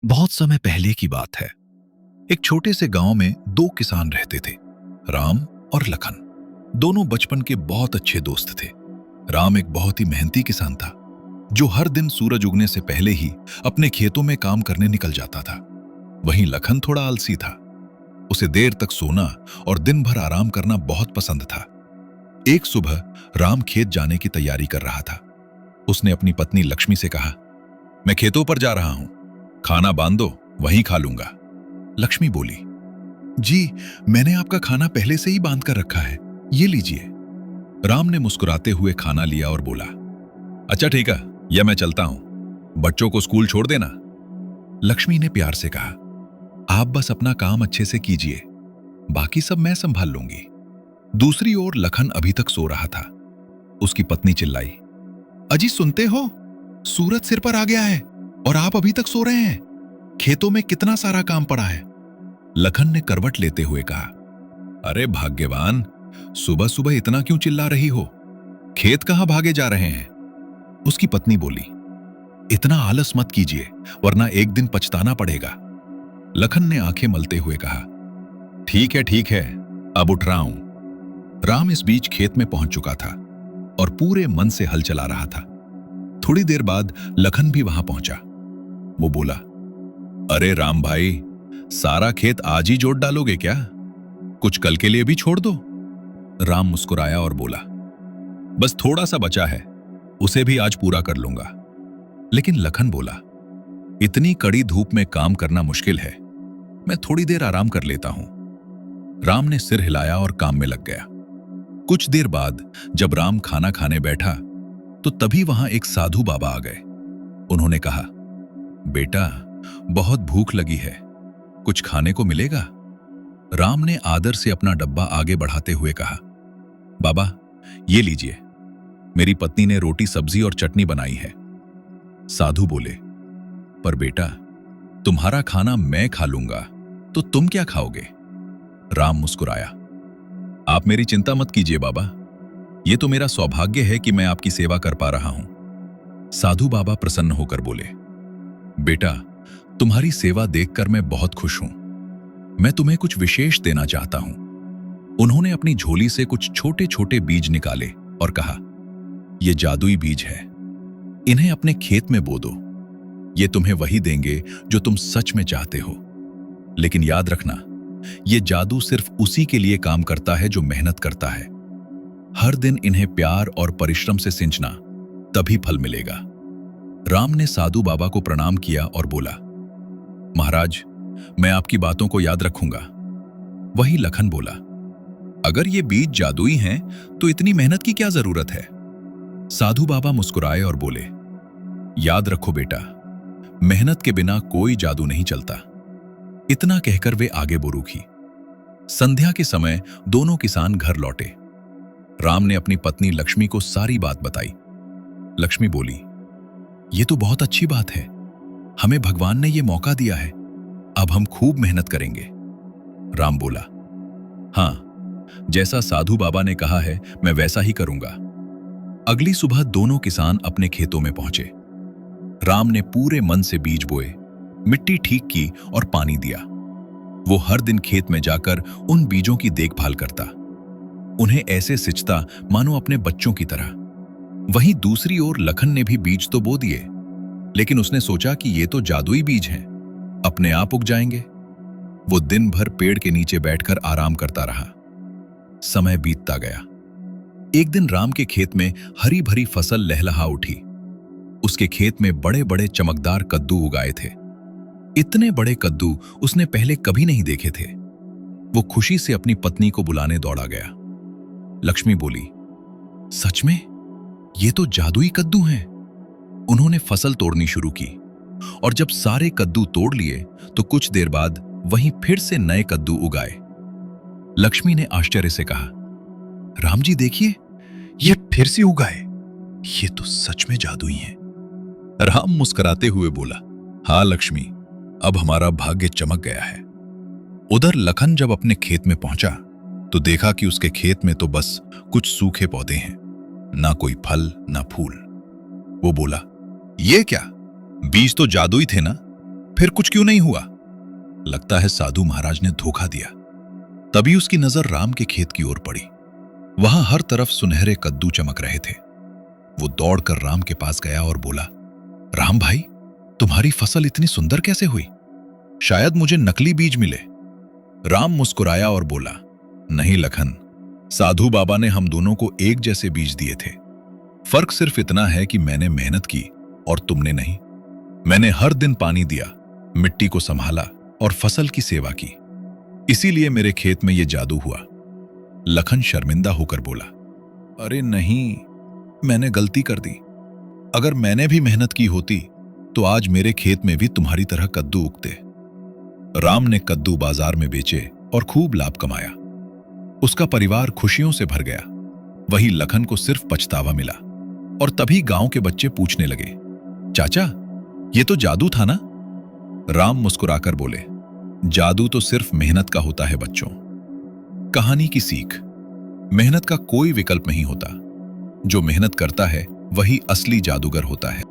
बहुत समय पहले की बात है। एक छोटे से गांव में दो किसान रहते थे, राम और लखन। दोनों बचपन के बहुत अच्छे दोस्त थे। राम एक बहुत ही मेहनती किसान था, जो हर दिन सूरज उगने से पहले ही अपने खेतों में काम करने निकल जाता था। वहीं लखन थोड़ा आलसी था। उसे देर तक सोना और दिन भर आराम करना बहुत पसंद था। एक सुबह राम खेत जाने की तैयारी कर रहा था। उसने अपनी पत्नी लक्ष्मी से कहा, मैं खेतों पर जा रहा हूं, खाना बांध दो, वहीं खा लूंगा। लक्ष्मी बोली, जी, मैंने आपका खाना पहले से ही बांध कर रखा है, ये लीजिए। राम ने मुस्कुराते हुए खाना लिया और बोला, अच्छा ठीक है, या मैं चलता हूं, बच्चों को स्कूल छोड़ देना। लक्ष्मी ने प्यार से कहा, आप बस अपना काम अच्छे से कीजिए, बाकी सब मैं संभाल लूंगी। दूसरी ओर लखन अभी तक सो रहा था। उसकी पत्नी चिल्लाई, अजी सुनते हो, सूरज सिर पर आ गया है और आप अभी तक सो रहे हैं। खेतों में कितना सारा काम पड़ा है। लखन ने करवट लेते हुए कहा, अरे भाग्यवान, सुबह सुबह इतना क्यों चिल्ला रही हो? खेत कहां भागे जा रहे हैं? उसकी पत्नी बोली, इतना आलस मत कीजिए, वरना एक दिन पछताना पड़ेगा। लखन ने आंखें मलते हुए कहा, ठीक है, अब उठ रहा हूं। राम इस बीच खेत में पहुंच चुका था और पूरे मन से हल चला रहा था। थोड़ी देर बाद लखन भी वहां पहुंचा। वो बोला, अरे राम भाई, सारा खेत आज ही जोत डालोगे क्या? कुछ कल के लिए भी छोड़ दो। राम मुस्कुराया और बोला, बस थोड़ा सा बचा है, उसे भी आज पूरा कर लूंगा। लेकिन लखन बोला, इतनी कड़ी धूप में काम करना मुश्किल है, मैं थोड़ी देर आराम कर लेता हूं। राम ने सिर हिलाया और काम में लग गया। कुछ देर बाद जब राम खाना खाने बैठा तो तभी वहां एक साधु बाबा आ गए। उन्होंने कहा, बेटा, बहुत भूख लगी है, कुछ खाने को मिलेगा? राम ने आदर से अपना डब्बा आगे बढ़ाते हुए कहा, बाबा, ये लीजिए, मेरी पत्नी ने रोटी सब्जी और चटनी बनाई है। साधु बोले, पर बेटा, तुम्हारा खाना मैं खा लूंगा तो तुम क्या खाओगे? राम मुस्कुराया, आप मेरी चिंता मत कीजिए बाबा, ये तो मेरा सौभाग्य है कि मैं आपकी सेवा कर पा रहा हूं। साधु बाबा प्रसन्न होकर बोले, बेटा, तुम्हारी सेवा देखकर मैं बहुत खुश हूं। मैं तुम्हें कुछ विशेष देना चाहता हूं। उन्होंने अपनी झोली से कुछ छोटे छोटे बीज निकाले और कहा, ये जादुई बीज है, इन्हें अपने खेत में बो दो। ये तुम्हें वही देंगे जो तुम सच में चाहते हो। लेकिन याद रखना, ये जादू सिर्फ उसी के लिए काम करता है जो मेहनत करता है। हर दिन इन्हें प्यार और परिश्रम से सिंचना, तभी फल मिलेगा। राम ने साधु बाबा को प्रणाम किया और बोला, महाराज, मैं आपकी बातों को याद रखूंगा। वही लखन बोला, अगर ये बीज जादुई हैं तो इतनी मेहनत की क्या जरूरत है? साधु बाबा मुस्कुराए और बोले, याद रखो बेटा, मेहनत के बिना कोई जादू नहीं चलता। इतना कहकर वे आगे बुरूकी। संध्या के समय दोनों किसान घर लौटे। राम ने अपनी पत्नी लक्ष्मी को सारी बात बताई। लक्ष्मी बोली, ये तो बहुत अच्छी बात है, हमें भगवान ने ये मौका दिया है, अब हम खूब मेहनत करेंगे। राम बोला, हां, जैसा साधु बाबा ने कहा है मैं वैसा ही करूंगा। अगली सुबह दोनों किसान अपने खेतों में पहुंचे। राम ने पूरे मन से बीज बोए, मिट्टी ठीक की और पानी दिया। वो हर दिन खेत में जाकर उन बीजों की देखभाल करता, उन्हें ऐसे सिंचता मानो अपने बच्चों की तरह। वहीं दूसरी ओर लखन ने भी बीज तो बो दिए, लेकिन उसने सोचा कि ये तो जादुई बीज हैं, अपने आप उग जाएंगे। वो दिन भर पेड़ के नीचे बैठकर आराम करता रहा। समय बीतता गया। एक दिन राम के खेत में हरी भरी फसल लहलहा उठी। उसके खेत में बड़े बड़े चमकदार कद्दू उगाए थे। इतने बड़े कद्दू उसने पहले कभी नहीं देखे थे। वो खुशी से अपनी पत्नी को बुलाने दौड़ा गया। लक्ष्मी बोली, सच में ये तो जादुई कद्दू हैं। उन्होंने फसल तोड़नी शुरू की और जब सारे कद्दू तोड़ लिए तो कुछ देर बाद वहीं फिर से नए कद्दू उगाए। लक्ष्मी ने आश्चर्य से कहा, राम जी देखिए, ये फिर से उगाए, ये तो सच में जादुई हैं। राम मुस्कुराते हुए बोला, हाँ लक्ष्मी, अब हमारा भाग्य चमक गया है। उधर लखन जब अपने खेत में पहुंचा तो देखा कि उसके खेत में तो बस कुछ सूखे पौधे हैं, ना कोई फल ना फूल। वो बोला, ये क्या, बीज तो जादुई थे ना, फिर कुछ क्यों नहीं हुआ? लगता है साधु महाराज ने धोखा दिया। तभी उसकी नजर राम के खेत की ओर पड़ी। वहां हर तरफ सुनहरे कद्दू चमक रहे थे। वो दौड़कर राम के पास गया और बोला, राम भाई, तुम्हारी फसल इतनी सुंदर कैसे हुई? शायद मुझे नकली बीज मिले। राम मुस्कुराया और बोला, नहीं लखन, साधु बाबा ने हम दोनों को एक जैसे बीज दिए थे। फर्क सिर्फ इतना है कि मैंने मेहनत की और तुमने नहीं। मैंने हर दिन पानी दिया, मिट्टी को संभाला और फसल की सेवा की। इसीलिए मेरे खेत में यह जादू हुआ। लखन शर्मिंदा होकर बोला, अरे नहीं, मैंने गलती कर दी। अगर मैंने भी मेहनत की होती तो आज मेरे खेत में भी तुम्हारी तरह कद्दू उगते। राम ने कद्दू बाजार में बेचे और खूब लाभ कमाया। उसका परिवार खुशियों से भर गया। वहीं लखन को सिर्फ पछतावा मिला। और तभी गांव के बच्चे पूछने लगे, चाचा, ये तो जादू था ना? राम मुस्कुराकर बोले, जादू तो सिर्फ मेहनत का होता है बच्चों। कहानी की सीख, मेहनत का कोई विकल्प नहीं होता। जो मेहनत करता है वही असली जादूगर होता है।